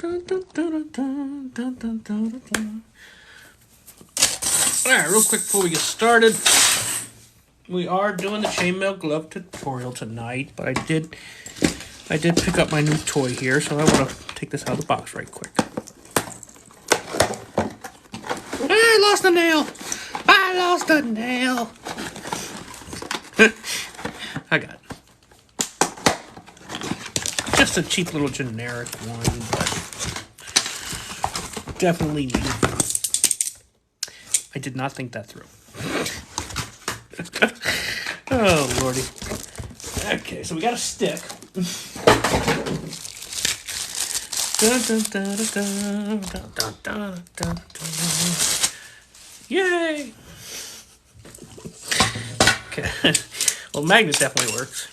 Alright, real quick before we get started, we are doing the Chainmail Glove tutorial tonight, but I did pick up my new toy here, so I want to take this out of the box right quick. I lost a nail! I lost a nail! I got it. Just a cheap little generic one, but definitely needed. I did not think that through. Oh, lordy. Okay, so we got a stick. Yay! Okay. Well, magnet definitely works.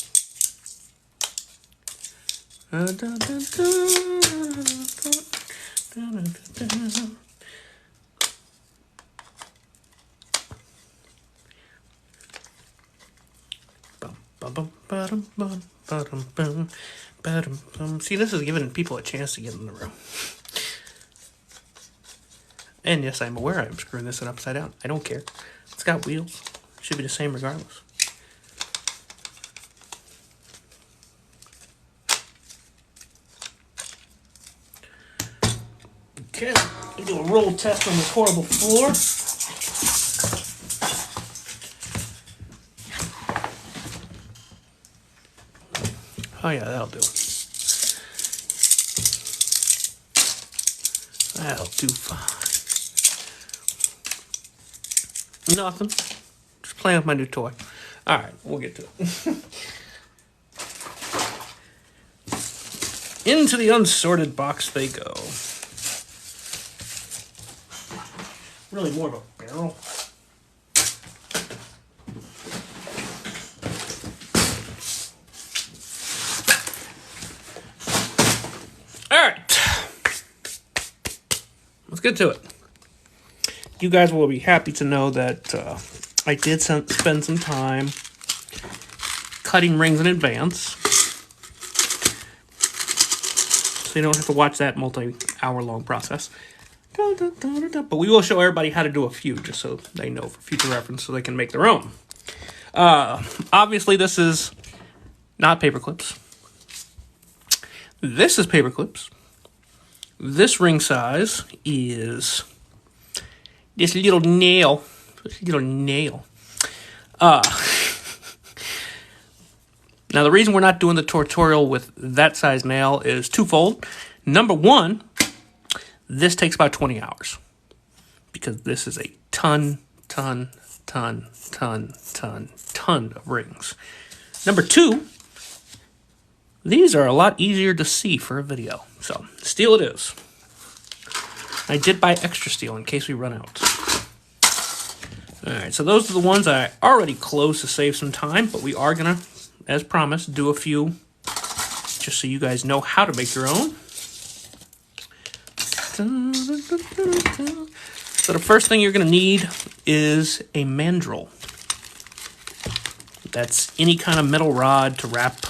See, this is giving people a chance to get in the room. And yes, I'm aware I'm screwing this one upside down. I don't care. It's got wheels. It should be the same regardless. Okay, we do a roll test on this horrible floor. Oh yeah, that'll do. That'll do fine. Nothing. Just playing with my new toy. Alright, we'll get to it. Into the unsorted box they go. Really more of a barrel. Alright. Let's get to it. You guys will be happy to know that I did spend some time cutting rings in advance. So you don't have to watch that multi-hour long process. But we will show everybody how to do a few, just so they know for future reference, so they can make their own. Obviously, this is not paper clips. This is paper clips. This ring size is this little nail. This little nail. Now, the reason we're not doing the tutorial with that size nail is twofold. Number one, this takes about 20 hours because this is a ton of rings. Number two, these are a lot easier to see for a video. So, steel it is. I did buy extra steel in case we run out. Alright, so those are the ones I already closed to save some time, but we are going to, as promised, do a few just so you guys know how to make your own. So the first thing you're going to need is a mandrel. That's any kind of metal rod to wrap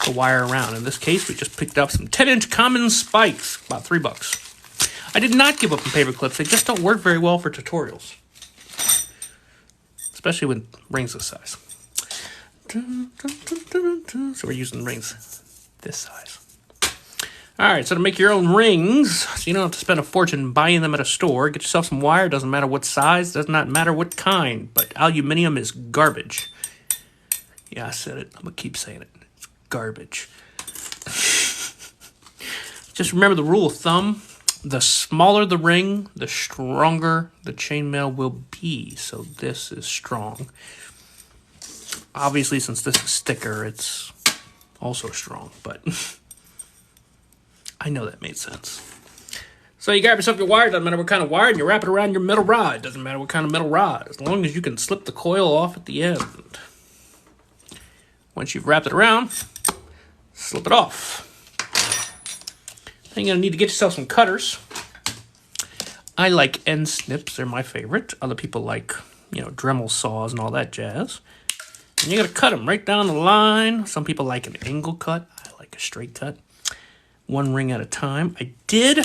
the wire around. In this case, we just picked up some 10-inch common spikes, about $3. I did not give up on paper clips. They just don't work very well for tutorials, especially with rings this size. So we're using rings this size. Alright, so to make your own rings, so you don't have to spend a fortune buying them at a store, get yourself some wire. Doesn't matter what size, does not matter what kind, but aluminum is garbage. Yeah, I said it. I'm going to keep saying it. It's garbage. Just remember the rule of thumb. The smaller the ring, the stronger the chainmail will be. So this is strong. Obviously, since this is thicker, it's also strong, but I know that made sense. So you grab yourself your wire, doesn't matter what kind of wire, and you wrap it around your metal rod. Doesn't matter what kind of metal rod, as long as you can slip the coil off at the end. Once you've wrapped it around, slip it off. Then you're going to need to get yourself some cutters. I like end snips, they're my favorite. Other people like, Dremel saws and all that jazz. And you're going to cut them right down the line. Some people like an angle cut. I like a straight cut. one ring at a time. I did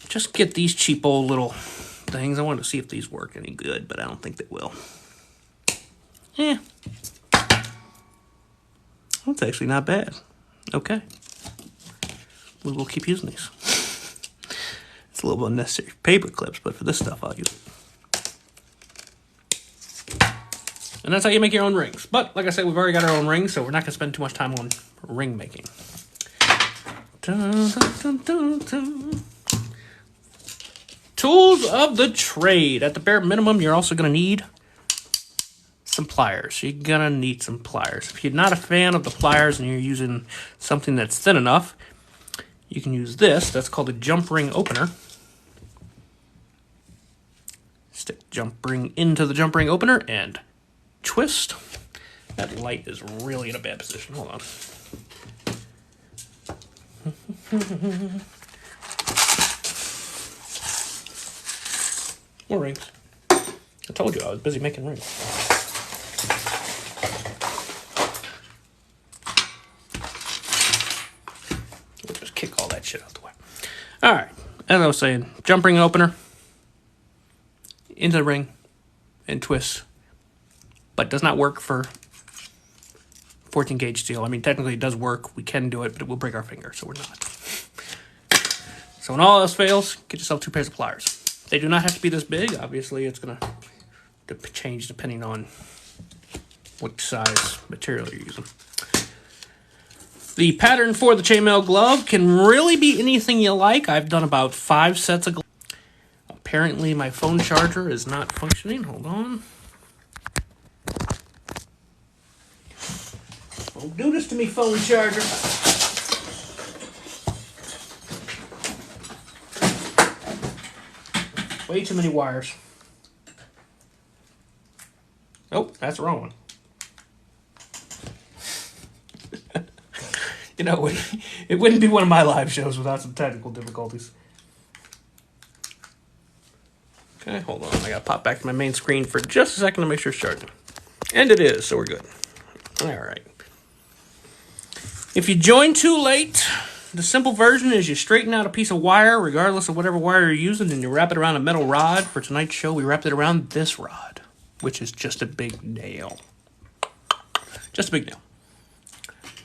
just get these cheap old little things. I wanted to see if these work any good, but I don't think they will. Yeah. That's actually not bad. Okay. We will keep using these. It's a little unnecessary paper clips, but for this stuff, I'll use it. And that's how you make your own rings. But, like I said, we've already got our own rings, so we're not going to spend too much time on ring making. Dun, dun, dun, dun. Tools of the trade. At the bare minimum, you're also going to need some pliers. You're going to need some pliers. If you're not a fan of the pliers and you're using something that's thin enough, you can use this. That's called a jump ring opener. Stick the jump ring into the jump ring opener and twist. That light is really in a bad position. Hold on. More rings. I told you I was busy making rings. We'll just kick all that shit out the way. Alright, as I was saying, jump ring opener into the ring and twist. But does not work for 14 gauge steel. I mean, technically it does work. We can do it, but it will break our finger, so we're not. So when all else fails, get yourself 2 pairs of pliers. They do not have to be this big. Obviously, it's going to change depending on what size material you're using. The pattern for the chainmail glove can really be anything you like. I've done about 5 sets of gloves. Apparently, my phone charger is not functioning. Hold on. Don't do this to me, phone charger. Way too many wires. Nope, that's the wrong one. You know, it wouldn't be one of my live shows without some technical difficulties. Okay, hold on. I gotta pop back to my main screen for just a second to make sure it's charging. And it is, so we're good. Alright. If you join too late, the simple version is you straighten out a piece of wire, regardless of whatever wire you're using, and you wrap it around a metal rod. For tonight's show, we wrapped it around this rod, which is just a big nail. Just a big nail.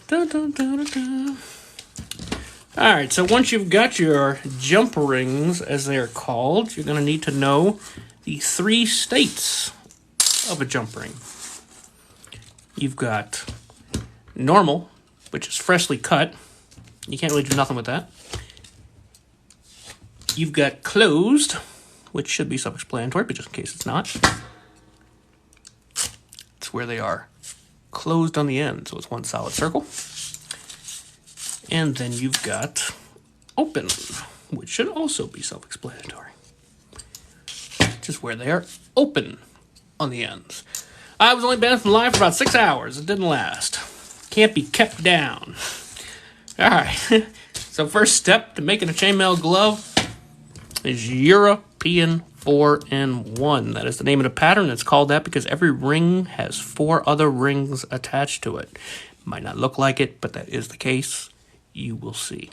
Dun, dun, dun, dun, dun. Alright, so once you've got your jump rings, as they are called, you're going to need to know the 3 states of a jump ring. You've got normal, which is freshly cut. You can't really do nothing with that. You've got closed, which should be self-explanatory, but just in case it's not. It's where they are closed on the end, so it's one solid circle. And then you've got open, which should also be self-explanatory. Just where they are open on the ends. I was only banned from live for about 6 hours. It didn't last. Can't be kept down. Alright, so first step to making a chainmail glove is European 4-in-1. That is the name of the pattern. It's called that because every ring has 4 other rings attached to it. Might not look like it, but that is the case. You will see.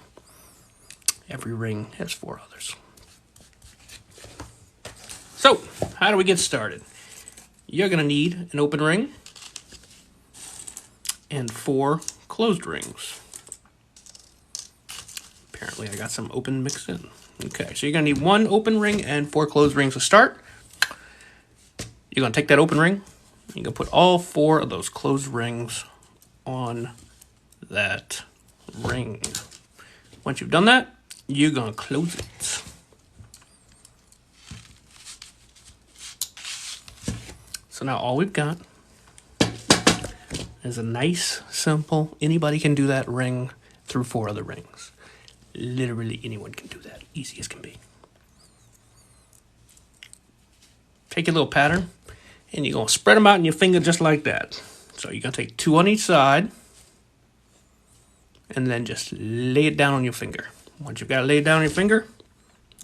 Every ring has 4 others. So, how do we get started? You're going to need an open ring and 4 closed rings. Apparently, I got some open mixed in. Okay, so you're going to need 1 open ring and 4 closed rings to start. You're going to take that open ring, you're going to put all 4 of those closed rings on that ring. Once you've done that, you're going to close it. So now all we've got is a nice, simple, anybody can do that ring through 4 other rings. Literally anyone can do that. Easy as can be. Take your little pattern and you're going to spread them out in your finger just like that. So you're going to take 2 on each side and then just lay it down on your finger. Once you've got it laid down on your finger,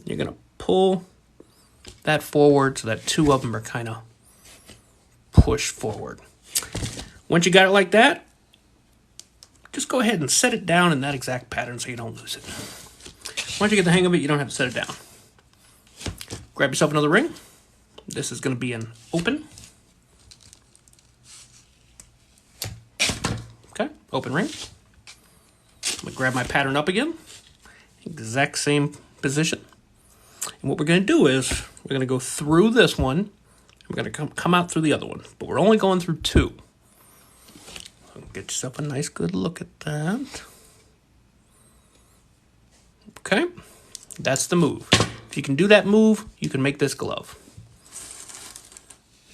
you're going to pull that forward so that 2 of them are kind of pushed forward. Once you got it like that, just just go ahead and set it down in that exact pattern so you don't lose it. Once you get the hang of it, you don't have to set it down. Grab yourself another ring. This is going to be an open. Okay, open ring. I'm going to grab my pattern up again. Exact same position. And what we're going to do is we're going to go through this one. We're going to come out through the other one. But we're only going through two. So get yourself a nice good look at that. Okay, that's the move. If you can do that move, you can make this glove.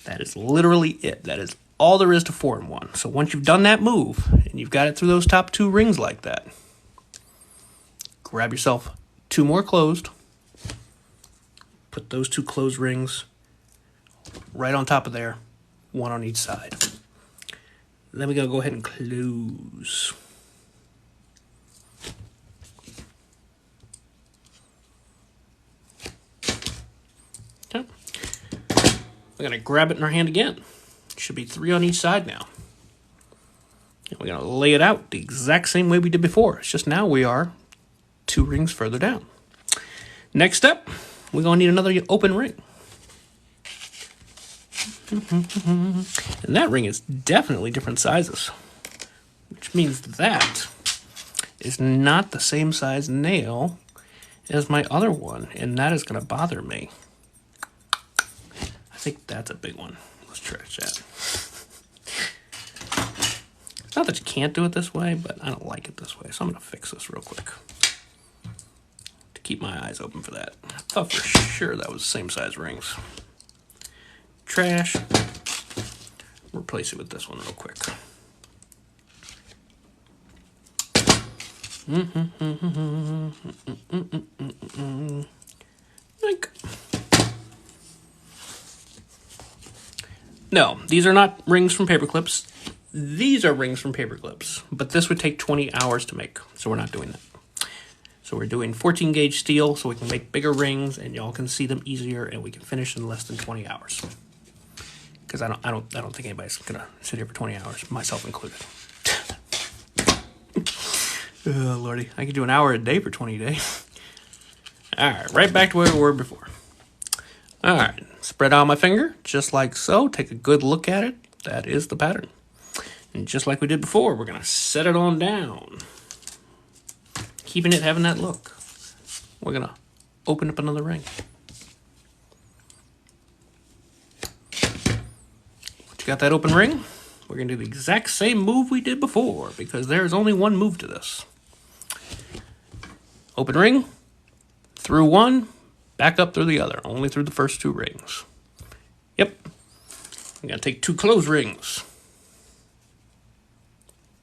That is literally it. That is all there is to 4-in-1. So once you've done that move, and you've got it through those top two rings like that, grab yourself two more closed. Put those two closed rings right on top of there, one on each side. Then we're going to go ahead and close. Okay. We're going to grab it in our hand again. Should be 3 on each side now. And we're going to lay it out the exact same way we did before. It's just now we are 2 rings further down. Next up, we're going to need another open ring. And that ring is definitely different sizes, which means that is not the same size nail as my other one, and that is going to bother me. I think that's a big one. Let's trash that. It's not that you can't do it this way, but I don't like it this way, so I'm going to fix this real quick to keep my eyes open for that. I thought for sure that was the same size rings. Trash. Replace it with this one real quick. No, these are not rings from paper clips. These are rings from paper clips, but this would take 20 hours to make, so we're not doing that. So we're doing 14 gauge steel so we can make bigger rings and y'all can see them easier and we can finish in less than 20 hours. Because I don't think anybody's gonna sit here for 20 hours, myself included. Oh, Lordy, I could do an hour a day for 20 days. All right, right back to where we were before. All right, spread out my finger, just like so. Take a good look at it. That is the pattern. And just like we did before, we're gonna set it on down. Keeping it having that look. We're gonna open up another ring. Got that open ring? We're going to do the exact same move we did before because there is only one move to this. Open ring, through one, back up through the other, only through the first 2 rings. Yep. I'm going to take 2 closed rings.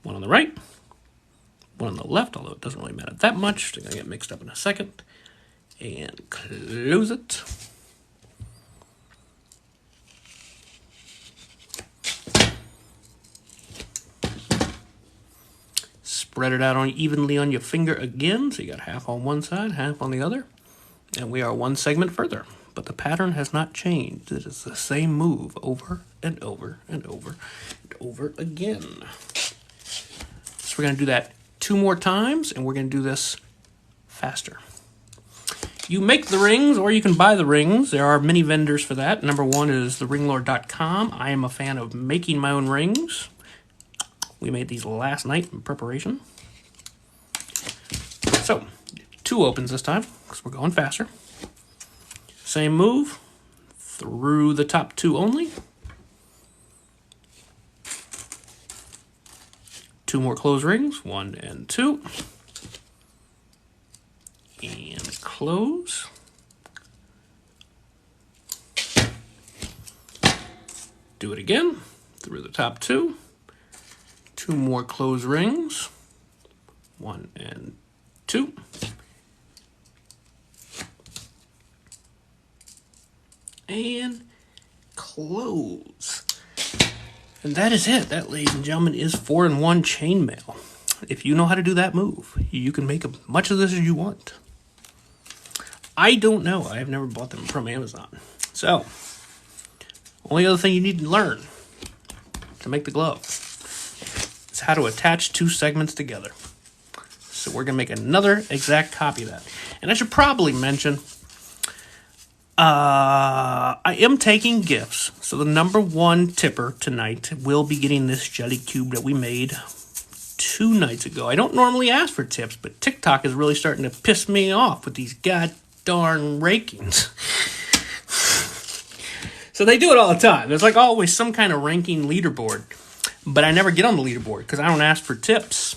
One on the right, one on the left, although it doesn't really matter that much. They're going to get mixed up in a second. And close it. Spread it out evenly on your finger again, so you got half on one side, half on the other. And we are 1 segment further, but the pattern has not changed. It is the same move over and over and over and over again. So we're going to do that 2 more times, and we're going to do this faster. You make the rings, or you can buy the rings. There are many vendors for that. Number 1 is theringlord.com. I am a fan of making my own rings. We made these last night in preparation. So, 2 opens this time, because we're going faster. Same move, through the top 2 only. 2 more closed rings, 1 and 2. And close. Do it again, through the top 2. 2 more closed rings, 1 and 2. And close. And that is it. That, ladies and gentlemen, is 4-in-1 chainmail. If you know how to do that move, you can make as much of this as you want. I don't know. I have never bought them from Amazon. So, only other thing you need to learn to make the glove It's how to attach two segments together. So we're going to make another exact copy of that. And I should probably mention, I am taking gifts. So the number one tipper tonight will be getting this jelly cube that we made 2 nights ago. I don't normally ask for tips, but TikTok is really starting to piss me off with these god darn rankings. So they do it all the time. There's like always some kind of ranking leaderboard. But I never get on the leaderboard because I don't ask for tips.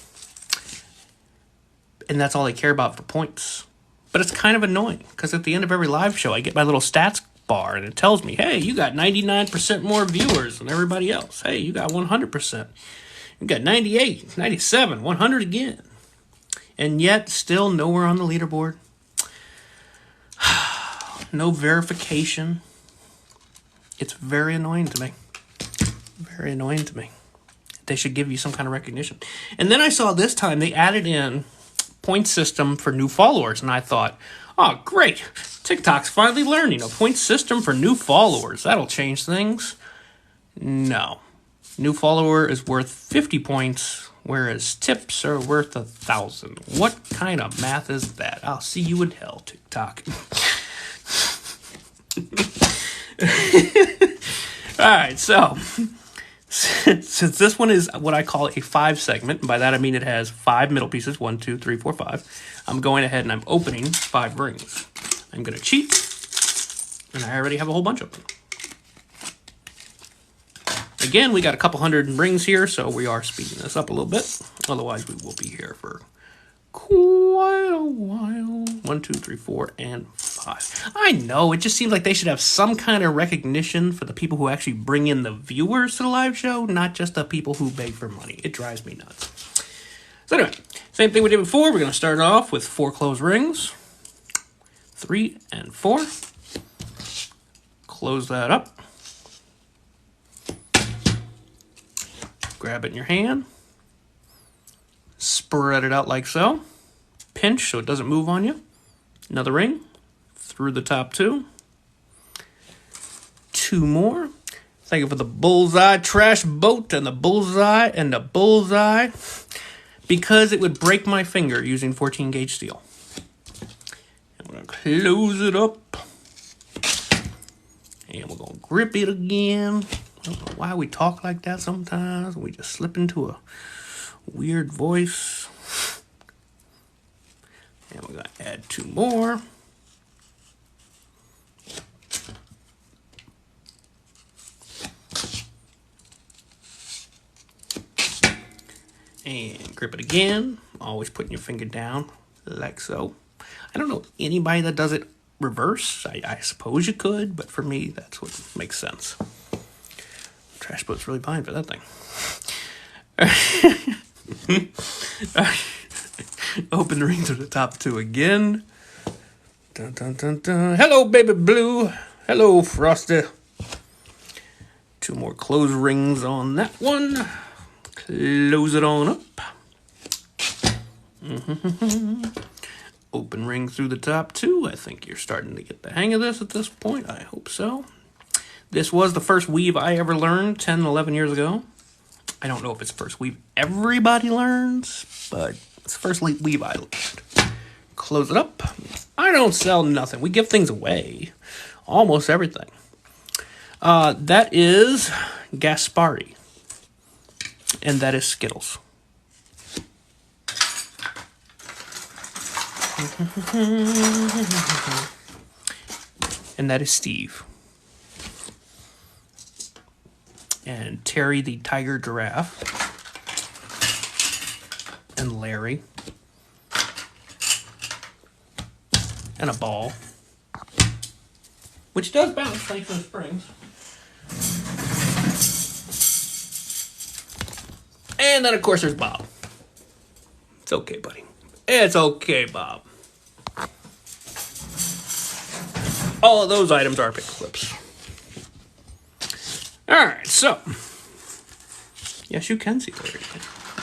And that's all they care about for points. But it's kind of annoying because at the end of every live show, I get my little stats bar and it tells me, hey, you got 99% more viewers than everybody else. Hey, you got 100%. You got 98, 97, 100 again. And yet, still nowhere on the leaderboard. No verification. It's very annoying to me. Very annoying to me. They should give you some kind of recognition. And then I saw this time they added in point system for new followers. And I thought, oh, great. TikTok's finally learning a point system for new followers. That'll change things. No. New follower is worth 50 points, whereas tips are worth 1,000. What kind of math is that? I'll see you in hell, TikTok. All right, so since this one is what I call a 5 segment, and by that I mean it has 5 middle pieces, 1, 2, 3, 4, 5, I'm going ahead and I'm opening 5 rings. I'm going to cheat, and I already have a whole bunch of them. Again, we got a couple hundred rings here, so we are speeding this up a little bit. Otherwise, we will be here for quite a while. 1, 2, 3, 4, and 5. I know, it just seems like they should have some kind of recognition for the people who actually bring in the viewers to the live show, not just the people who beg for money. It drives me nuts. So anyway, same thing we did before. We're going to start off with 4 closed rings. 3 and 4. Close that up. Grab it in your hand. Spread it out like so. Pinch so it doesn't move on you. Another ring. Through the top 2. 2 more. Thank you for the bullseye trash boat and the bullseye and the bullseye. Because it would break my finger using 14 gauge steel. And we're going to close it up. And we're going to grip it again. I don't know why we talk like that sometimes. We just slip into a weird voice. And we're going to add 2 more. And grip it again. Always putting your finger down like so. I don't know anybody that does it reverse. I suppose you could, but for me, that's what makes sense. Trash boat's really fine for that thing. Open the ring to the top 2 again. Dun, dun, dun, dun. Hello, baby blue. Hello, Frosty. 2 more closed rings on that one. Close it on up. Open ring through the top 2. I think you're starting to get the hang of this at this point. I hope so. This was the first weave I ever learned 10, 11 years ago. I don't know if it's the first weave everybody learns, but it's the first weave I learned. Close it up. I don't sell nothing. We give things away. Almost everything. That is Gaspari. And that is Skittles. And that is Steve. And Terry the Tiger Giraffe. And Larry. And a ball. Which does bounce thanks to the springs. And then, of course, there's Bob. It's okay, buddy. It's okay, Bob. All of those items are paper clips. Alright, so. Yes, you can see Larry.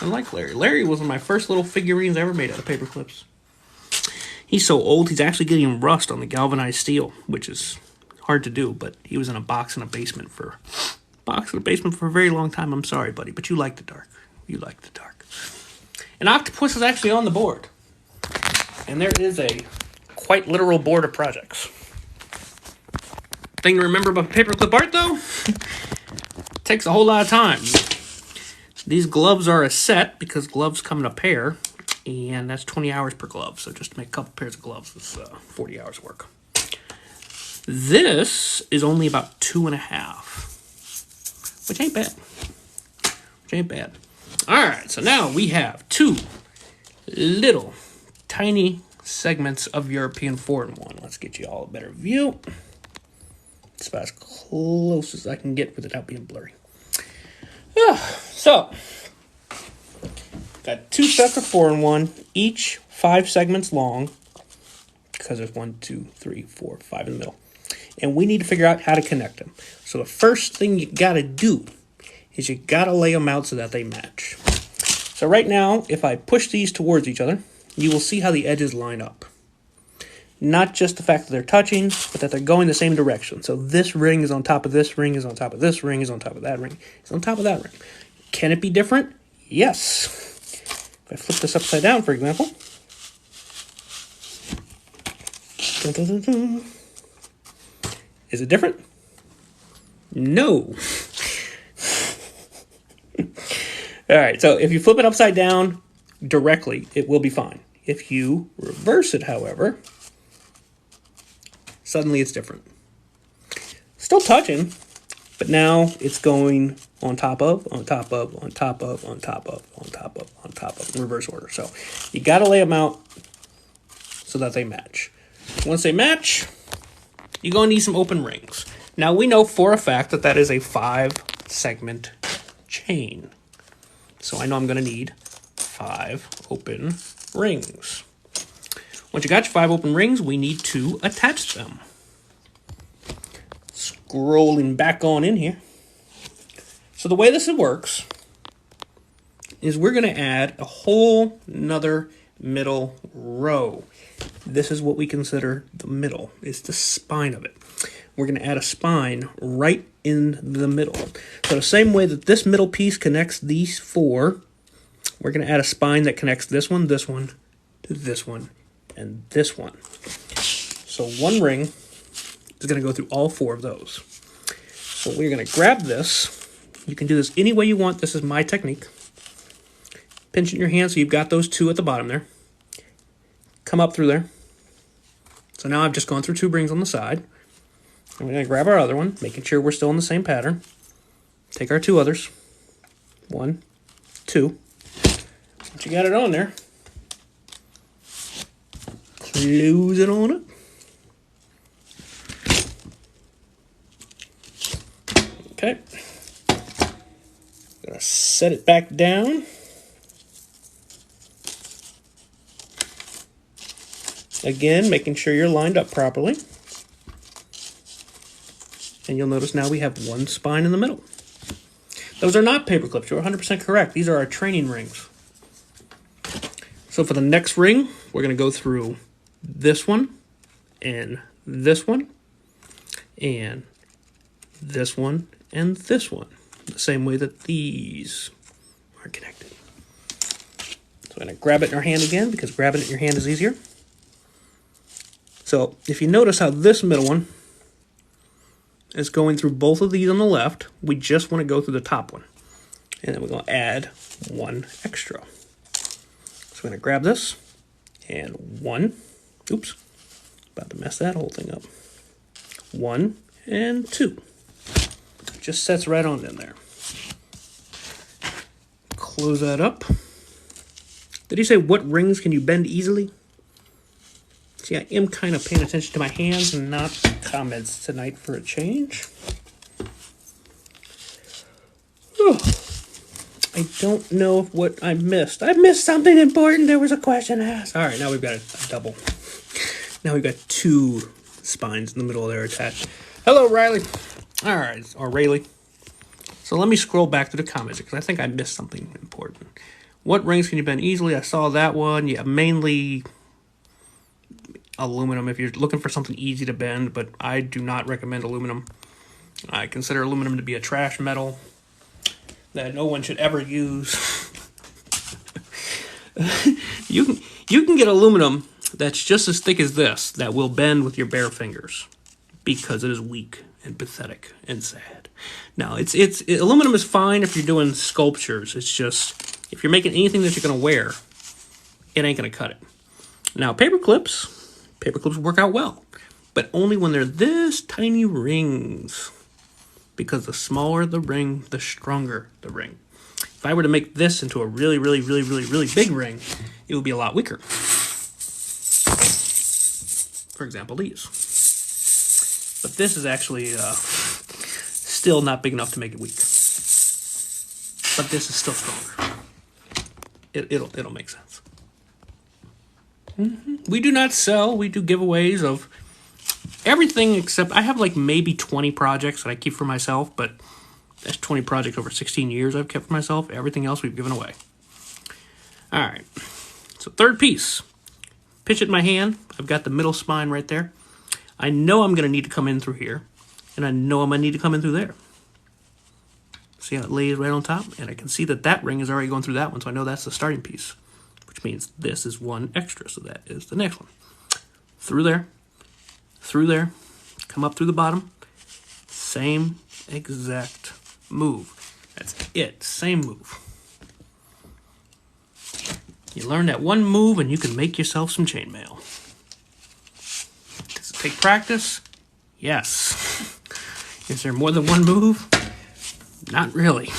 I like Larry. Larry was one of my first little figurines I ever made out of paper clips. He's so old, he's actually getting rust on the galvanized steel, which is hard to do, but he was in a box in a basement for a very long time. I'm sorry, buddy, but you like the dark. You like the dark. An octopus is actually on the board. And there is a quite literal board of projects. Thing to remember about paperclip art, though, takes a whole lot of time. These gloves are a set because gloves come in a pair, and that's 20 hours per glove. So just to make a couple pairs of gloves is 40 hours work. This is only about 2.5, which ain't bad. All right, so now we have 2 little tiny segments of European 4-in-1. Let's get you all a better view. It's about as close as I can get without being blurry. So, got 2 sets of 4-in-1, each 5 segments long, because there's 1, 2, 3, 4, 5 in the middle. And we need to figure out how to connect them. So the first thing you gotta do is you gotta lay them out so that they match. So right now, if I push these towards each other, you will see how the edges line up. Not just the fact that they're touching, but that they're going the same direction. So this ring is on top of this ring, is on top of this ring, is on top of that ring, is on top of that ring. Can it be different? Yes. If I flip this upside down, for example. Dun, dun, dun, dun. Is it different? No. All right, so if you flip it upside down directly, it will be fine. If you reverse it, however, suddenly it's different. Still touching, but now it's going on top of, on top of, on top of, on top of, on top of, on top of, in reverse order. So you got to lay them out so that they match. Once they match, you're going to need some open rings. Now we know for a fact that that is a 5-segment chain. So I know I'm going to need 5 open rings. Once you got your 5 open rings, we need to attach them. Scrolling back on in here. So the way this works is we're going to add a whole nother middle row. This is what we consider the middle. It's the spine of it. We're going to add a spine right in the middle. So the same way that this middle piece connects these 4, we're going to add a spine that connects this one, this one, this one, and this one. So one ring is going to go through all 4 of those. So we're going to grab this. You can do this any way you want. This is my technique. Pinch it in your hand so you've got those 2 at the bottom there. Come up through there. So now I've just gone through 2 rings on the side. And we're going to grab our other one, making sure we're still in the same pattern. Take our 2 others. 1, 2. Once you got it on there, close it on up. Okay. Gonna set it back down. Again, making sure you're lined up properly. And you'll notice now we have 1 spine in the middle. Those are not paper clips. You're 100% correct. These are our training rings. So for the next ring, we're going to go through this one, and this one, and this one, and this one. The same way that these are connected. So I'm going to grab it in our hand again, because grabbing it in your hand is easier. So if you notice how this middle one is going through both of these on the left, we just want to go through the top one. And then we're going to add 1 extra. So we're going to grab this, and 1, oops, about to mess that whole thing up. 1 and 2. Just sets right on in there. Close that up. Did he say what rings can you bend easily? See, I am kind of paying attention to my hands and not comments tonight for a change. Whew. I don't know what I missed. I missed something important. There was a question asked. All right, now we've got a double. Now we've got 2 spines in the middle there attached. Hello, Riley. All right, or Rayleigh. So let me scroll back to the comments because I think I missed something important. What rings can you bend easily? I saw that one. Yeah, mainly aluminum if you're looking for something easy to bend, but I do not recommend aluminum. I consider aluminum to be a trash metal that no one should ever use. You can get aluminum that's just as thick as this that will bend with your bare fingers because it is weak and pathetic and sad. Now, aluminum is fine if you're doing sculptures. It's just if you're making anything that you're going to wear, it ain't going to cut it. Now, paper clips work out well, but only when they're this tiny rings, because the smaller the ring, the stronger the ring. If I were to make this into a really, really, really, really, really big ring, it would be a lot weaker. For example, these. But this is actually still not big enough to make it weak. But this is still stronger. It'll make sense. We do not sell. We do giveaways of everything except I have like maybe 20 projects that I keep for myself, but that's 20 projects over 16 years I've kept for myself. Everything else we've given away. All right. So third piece. Pitch it in my hand. I've got the middle spine right there. I know I'm going to need to come in through here, and I know I'm going to need to come in through there. See how it lays right on top? And I can see that that ring is already going through that one, so I know that's the starting piece, which means this is one extra, so that is the next one. Through there, come up through the bottom. Same exact move. That's it, same move. You learn that one move and you can make yourself some chainmail. Does it take practice? Yes. Is there more than one move? Not really.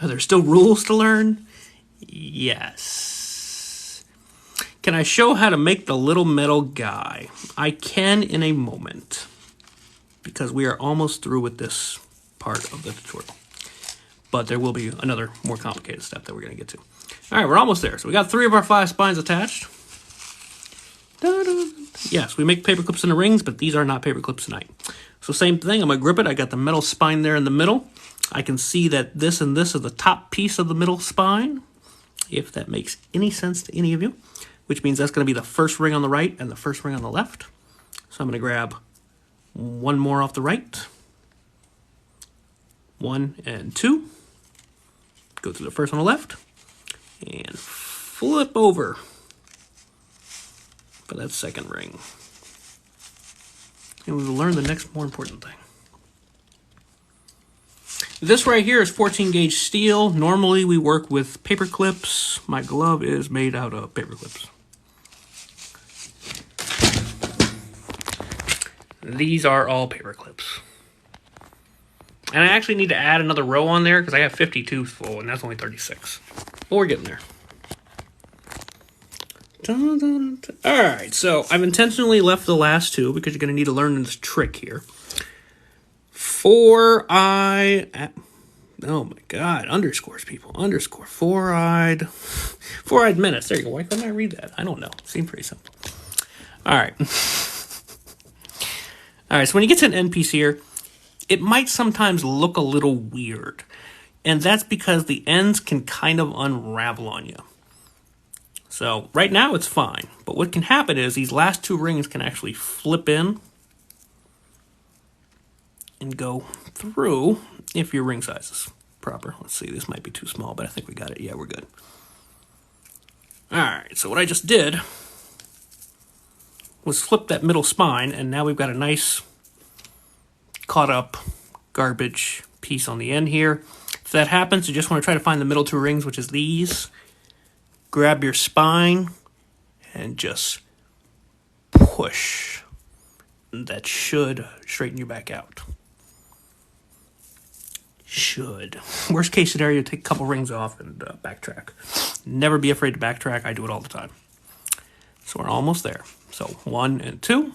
Are there still rules to learn? Yes. Can I show how to make the little metal guy? I can in a moment, because we are almost through with this part of the tutorial. But there will be another more complicated step that we're going to get to. All right, we're almost there. So we got 3 of our 5 spines attached. Yes, we make paper clips in the rings, but these are not paper clips tonight. So same thing, I'm going to grip it. I got the metal spine there in the middle. I can see that this and this are the top piece of the middle spine, if that makes any sense to any of you, which means that's going to be the first ring on the right and the first ring on the left. So I'm going to grab one more off the right, 1 and 2, go through the first on the left, and flip over for that second ring. And we will learn the next more important thing. This right here is 14 gauge steel. Normally we work with paper clips. My glove is made out of paper clips. These are all paper clips. And I actually need to add another row on there because I have 52 full and that's only 36. But we're getting there. Alright, so I've intentionally left the last 2 because you're going to need to learn this trick here. Four-eyed, oh my god, underscores, people, underscore, four-eyed menace. There you go. Why couldn't I read that? I don't know. Seemed pretty simple. Alright. Alright, so when you get to an end piece here, it might sometimes look a little weird. And that's because the ends can kind of unravel on you. So right now it's fine, but what can happen is these last 2 rings can actually flip in and go through if your ring size is proper. Let's see, this might be too small, but I think we got it. Yeah, we're good. Alright, so what I just did was flip that middle spine, and now we've got a nice caught up garbage piece on the end here. If that happens, you just want to try to find the middle 2 rings, which is these. Grab your spine and just push. That should straighten you back out. Should. Worst case scenario, take a couple rings off and backtrack. Never be afraid to backtrack. I do it all the time. So we're almost there. So 1 and 2.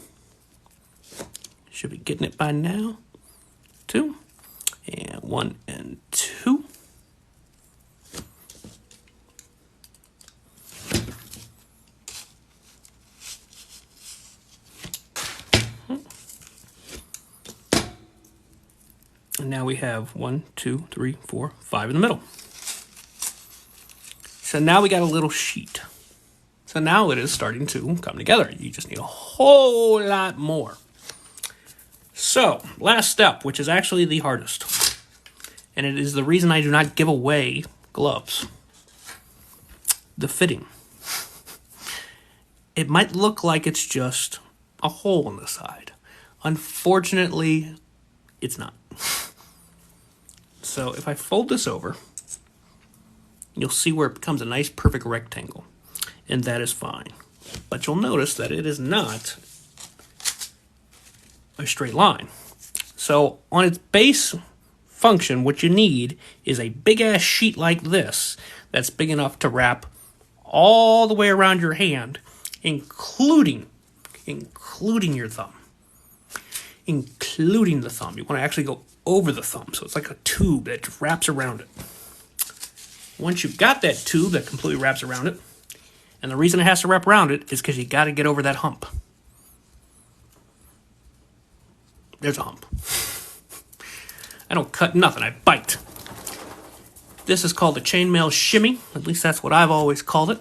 Should be getting it by now. 2. And 1 and 2. And now we have 1, 2, 3, 4, 5 in the middle. So now we got a little sheet. So now it is starting to come together. You just need a whole lot more. So, last step, which is actually the hardest. And it is the reason I do not give away gloves. the fitting. It might look like it's just a hole in the side. Unfortunately, it's not. So if I fold this over, you'll see where it becomes a nice perfect rectangle, and that is fine. But you'll notice that it is not a straight line. So on its base function, what you need is a big ass sheet like this that's big enough to wrap all the way around your hand, including your thumb. Including the thumb. You want to actually go over the thumb, so it's like a tube that wraps around it. Once you've got that tube that completely wraps around it, and the reason it has to wrap around it is because you got to get over that hump. There's a hump. I don't cut nothing, I bite. This is called the Chainmail Shimmy. At least that's what I've always called it.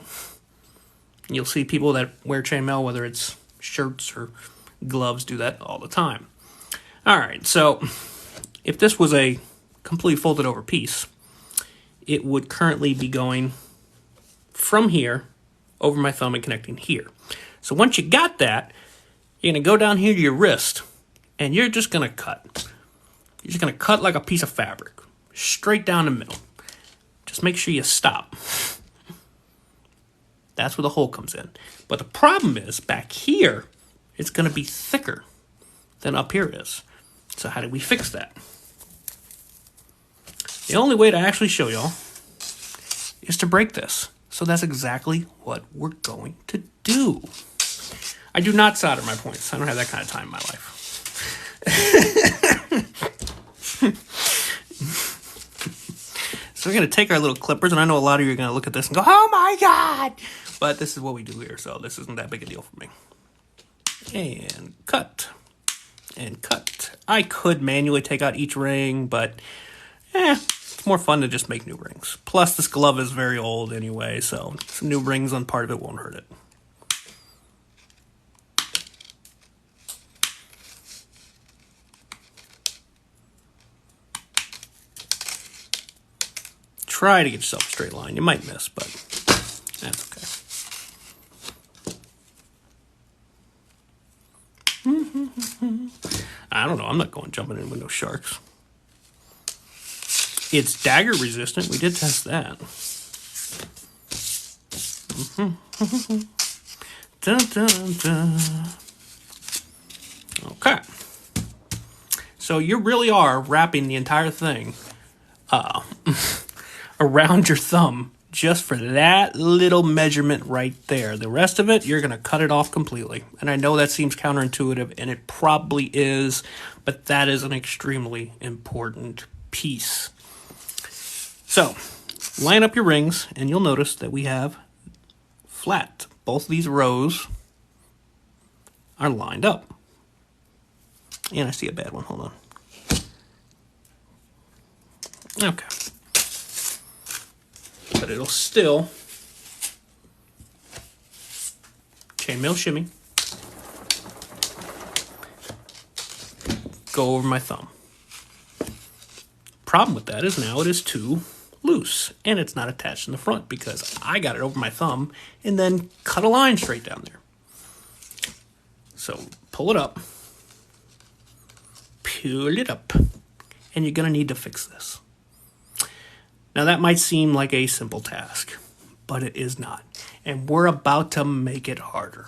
You'll see people that wear chainmail, whether it's shirts or gloves, do that all the time. Alright, so if this was a completely folded over piece, it would currently be going from here over my thumb and connecting here. So once you got that, you're going to go down here to your wrist, and you're just going to cut. You're just going to cut like a piece of fabric, straight down the middle. Just make sure you stop. That's where the hole comes in. But the problem is, back here, it's going to be thicker than up here is. So how do we fix that? The only way to actually show y'all is to break this. So that's exactly what we're going to do. I do not solder my points. I don't have that kind of time in my life. So we're going to take our little clippers, and I know a lot of you are going to look at this and go, oh my God! But this is what we do here, so this isn't that big a deal for me. And cut. And cut. I could manually take out each ring, but it's more fun to just make new rings. Plus, this glove is very old anyway, so some new rings on part of it won't hurt it. Try to get yourself a straight line. You might miss, but that's okay. I don't know. I'm not going jumping in with no sharks. It's dagger resistant. We did test that. Dun, dun, dun. Okay. So you really are wrapping the entire thing around your thumb just for that little measurement right there. The rest of it, you're going to cut it off completely. And I know that seems counterintuitive, and it probably is, but that is an extremely important piece. So, line up your rings, and you'll notice that we have flat. Both these rows are lined up. And I see a bad one. Hold on. Okay. But it'll still chainmail shimmy, go over my thumb. Problem with that is now it is too loose, and it's not attached in the front because I got it over my thumb and then cut a line straight down there. So pull it up, and you're gonna need to fix this. Now that might seem like a simple task, but it is not. And we're about to make it harder.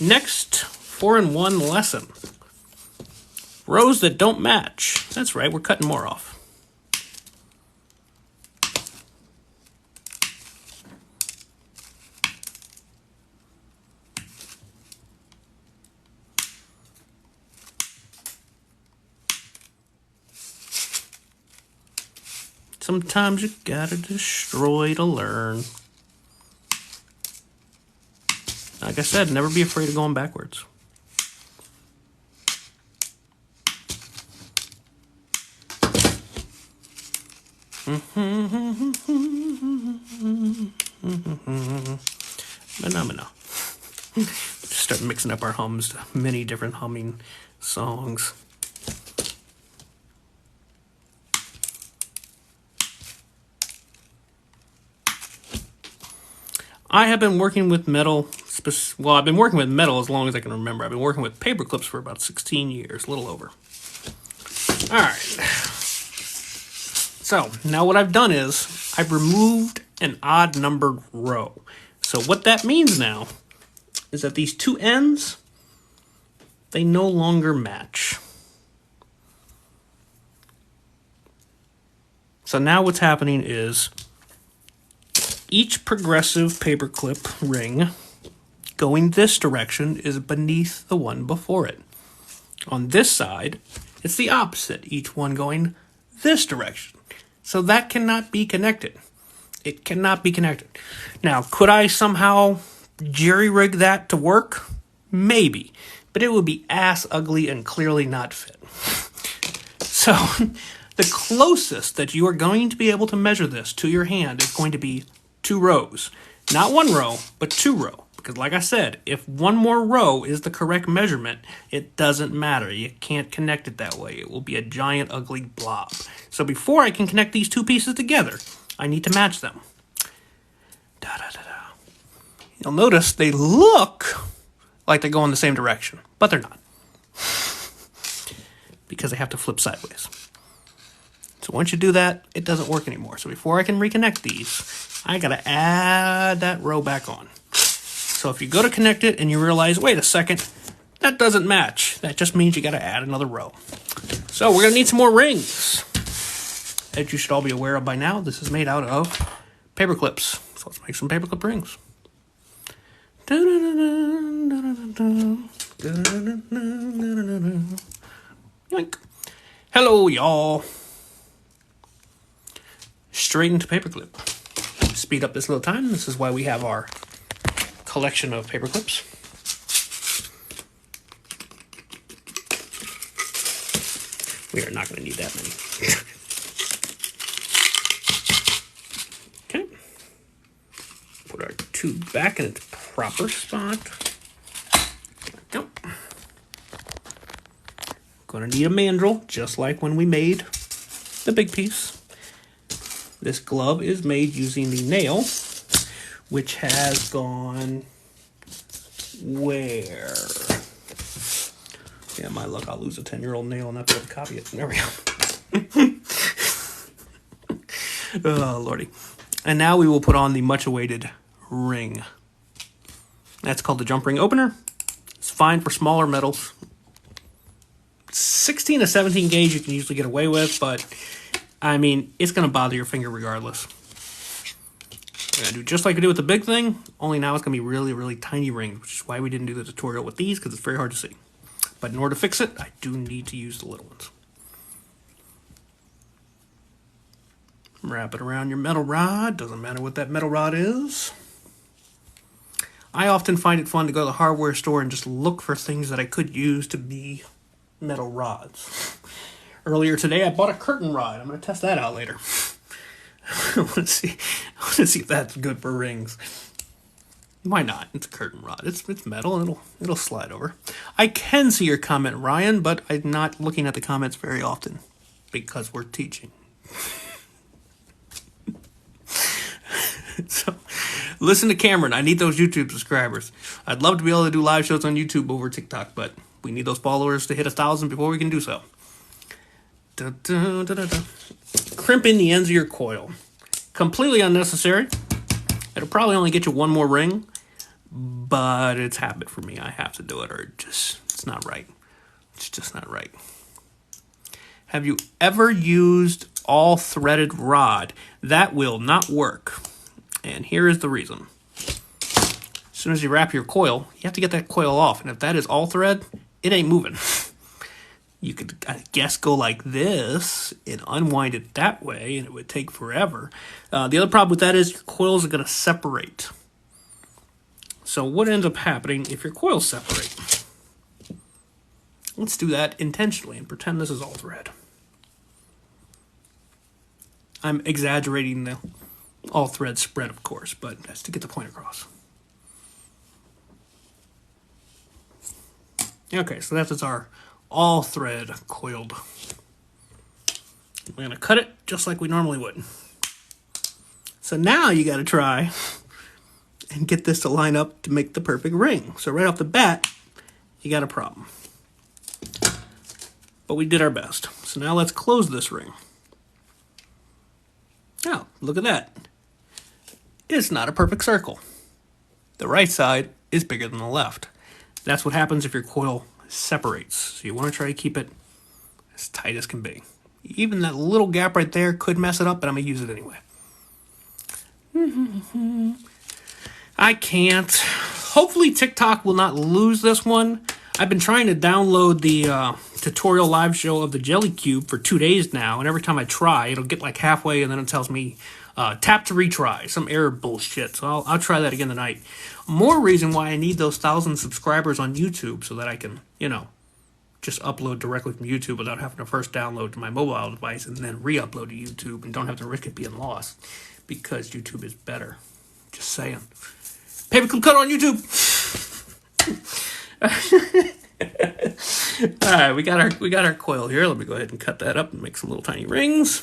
Next 4-in-1 lesson. Rows that don't match. That's right, we're cutting more off. Sometimes you gotta destroy to learn. Like I said, never be afraid of going backwards. Phenomena. Start mixing up our hums to many different humming songs. I have been working with metal, well, I've been working with metal as long as I can remember. I've been working with paper clips for about 16 years, a little over. All right. So now what I've done is I've removed an odd numbered row. So what that means now is that these two ends, they no longer match. So now what's happening is each progressive paperclip ring going this direction is beneath the one before it. On this side, it's the opposite, each one going this direction. So that cannot be connected. It cannot be connected. Now, could I somehow jerry-rig that to work? Maybe. But it would be ass ugly and clearly not fit. So, the closest that you are going to be able to measure this to your hand is going to be 2 rows. Not 1 row, but 2 rows. Because like I said, if 1 more row is the correct measurement, it doesn't matter. You can't connect it that way. It will be a giant, ugly blob. So before I can connect these 2 pieces together, I need to match them. You'll notice they look like they go in the same direction, but they're not. Because they have to flip sideways. So once you do that, it doesn't work anymore. So before I can reconnect these, I gotta add that row back on. So if you go to connect it and you realize, wait a second, that doesn't match. That just means you gotta add another row. So we're gonna need some more rings. As you should all be aware of by now, this is made out of paper clips. So let's make some paperclip rings. Yoink. Hello, y'all. Straight into paperclip. Speed up this little time. This is why we have our collection of paper clips. We are not going to need that many. Okay. Put our tube back in its proper spot. There we go. Going to need a mandrel, just like when we made the big piece. This glove is made using the nail, which has gone where? Yeah, my luck, I'll lose a 10-year-old nail and not be able to copy it. There we go. Oh, lordy. And now we will put on the much-awaited ring. That's called the jump ring opener. It's fine for smaller metals. 16 to 17 gauge you can usually get away with, but I mean, it's going to bother your finger regardless. We're going to do just like we did with the big thing, only now it's going to be really, really tiny rings, which is why we didn't do the tutorial with these, because it's very hard to see. But in order to fix it, I do need to use the little ones. Wrap it around your metal rod. Doesn't matter what that metal rod is. I often find it fun to go to the hardware store and just look for things that I could use to be metal rods. Earlier today, I bought a curtain rod. I'm going to test that out later. I want to see if that's good for rings. Why not? It's a curtain rod. It's metal and it'll slide over. I can see your comment, Ryan, but I'm not looking at the comments very often because we're teaching. So, listen to Cameron. I need those YouTube subscribers. I'd love to be able to do live shows on YouTube over TikTok, but we need those followers to hit 1,000 before we can do so. Crimping the ends of your coil. Completely unnecessary. It'll probably only get you 1 more ring, but it's habit for me. I have to do it, or it's not right. It's just not right. Have you ever used all threaded rod? That will not work. And here is the reason. As soon as you wrap your coil, you have to get that coil off. And if that is all thread, it ain't moving. You could, I guess, go like this and unwind it that way, and it would take forever. The other problem with that is your coils are going to separate. So what ends up happening if your coils separate? Let's do that intentionally and pretend this is all thread. I'm exaggerating the all thread spread, of course, but that's to get the point across. Okay, so that's our all thread coiled. We're going to cut it just like we normally would. So now you got to try and get this to line up to make the perfect ring. So right off the bat, you got a problem. But we did our best. So now let's close this ring. Oh, look at that. It's not a perfect circle. The right side is bigger than the left. That's what happens if your coil separates. So you want to try to keep it as tight as can be. Even that little gap right there could mess it up, but I'm going to use it anyway. I can't. Hopefully TikTok will not lose this one. I've been trying to download the tutorial live show of the Jelly Cube for 2 days now, and every time I try, it'll get like halfway, and then it tells me, tap to retry, some error bullshit. So I'll try that again tonight. More reason why I need those 1,000 subscribers on YouTube, so that I can, just upload directly from YouTube without having to first download to my mobile device and then re-upload to YouTube and don't have to risk it being lost, because YouTube is better. Just saying. Paperclip cut on YouTube. All right, we got our coil here. Let me go ahead and cut that up and make some little tiny rings.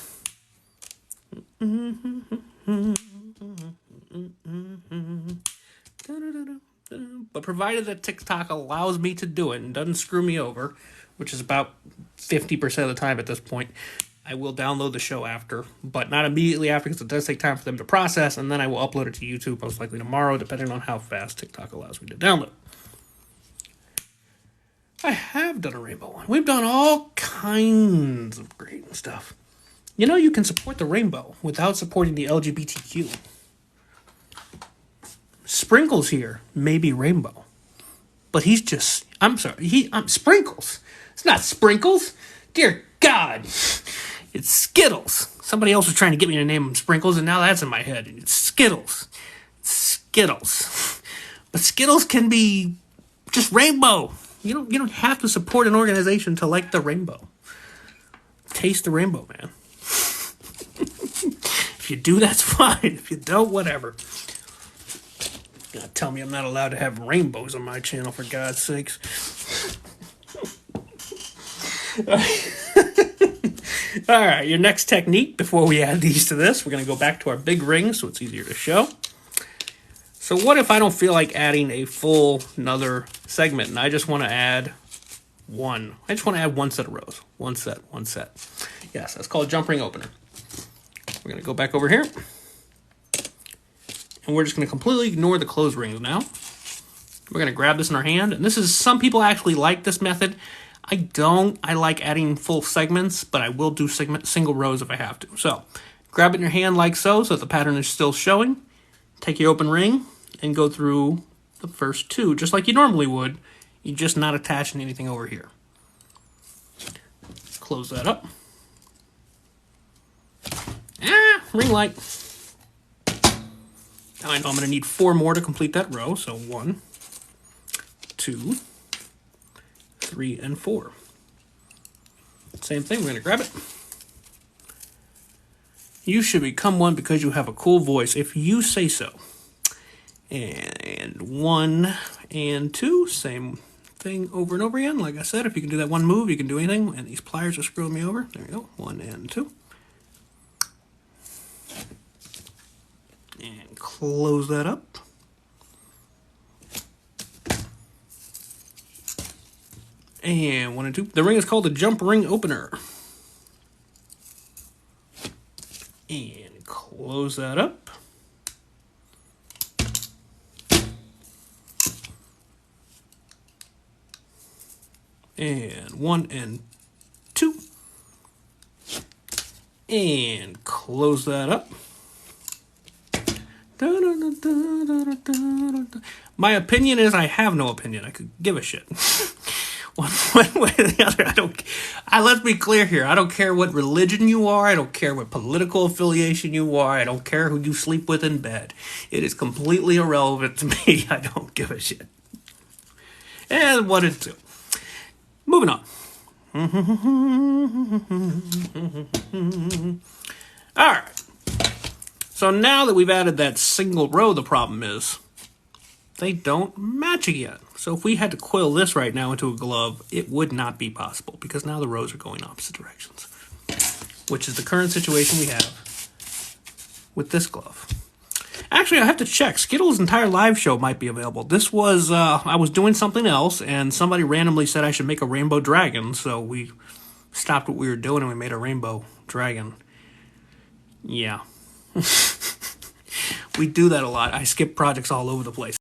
But provided that TikTok allows me to do it and doesn't screw me over, which is about 50% of the time at this point, I will download the show after, but not immediately after, because it does take time for them to process, and then I will upload it to YouTube most likely tomorrow, depending on how fast TikTok allows me to download. I have done a rainbow one. We've done all kinds of great stuff. You can support the rainbow without supporting the LGBTQ. Sprinkles here may be rainbow, but he's just, Sprinkles. It's not Sprinkles. Dear God. It's Skittles. Somebody else was trying to get me to name him Sprinkles, and now that's in my head. It's Skittles. Skittles. But Skittles can be just rainbow. You don't have to support an organization to like the rainbow. Taste the rainbow, man. If you do, that's fine. If you don't, whatever. You're gonna tell me I'm not allowed to have rainbows on my channel, for God's sakes. All right, your next technique before we add these to this, we're going to go back to our big ring so it's easier to show. So what if I don't feel like adding a full another segment and I just want to add one? I just want to add one set of rows. One set. Yes, that's called jump ring opener. We're going to go back over here. And we're just going to completely ignore the closed rings now. We're going to grab this in our hand. And some people actually like this method. I don't. I like adding full segments, but I will do single rows if I have to. So, grab it in your hand like so that the pattern is still showing. Take your open ring and go through the first two, just like you normally would. You're just not attaching anything over here. Close that up. Ring light. Now I know I'm going to need 4 more to complete that row. So 1, 2, 3, and 4. Same thing, we're going to grab it. You should become one because you have a cool voice, if you say so. And 1 and 2, same thing over and over again. Like I said, if you can do that one move, you can do anything. And these pliers are screwing me over. There we go, 1 and 2. And close that up. And 1 and 2. The ring is called the jump ring opener. And close that up. And 1 and 2. And close that up. My opinion is I have no opinion. I could give a shit. One way or the other. Let's be clear here. I don't care what religion you are. I don't care what political affiliation you are. I don't care who you sleep with in bed. It is completely irrelevant to me. I don't give a shit. And 1 and 2. Moving on. All right. So now that we've added that single row, the problem is they don't match again. So if we had to coil this right now into a glove, it would not be possible because now the rows are going opposite directions, which is the current situation we have with this glove. Actually, I have to check. Skittles' entire live show might be available. This was, I was doing something else, and somebody randomly said I should make a rainbow dragon, so we stopped what we were doing and we made a rainbow dragon. Yeah. We do that a lot. I skip projects all over the place.